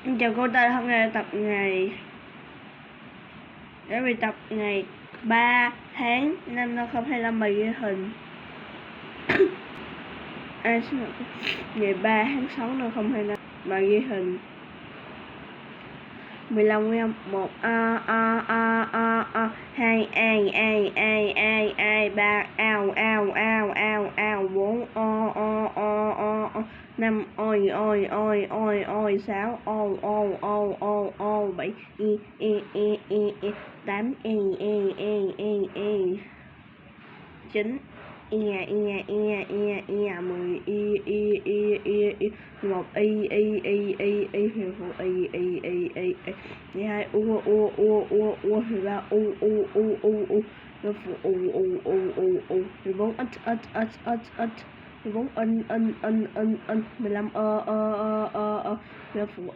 Chào cô, ta hôm nay tập ngày để bài tập ngày 3 tháng 5 năm 2025 bài ghi hình. Xin lỗi, ngày 3 tháng 6 năm 2025 bài ghi hình 15 nguyên 1 2 3 4 5 6 7 8 9 10 1 2 14 14 15 phụ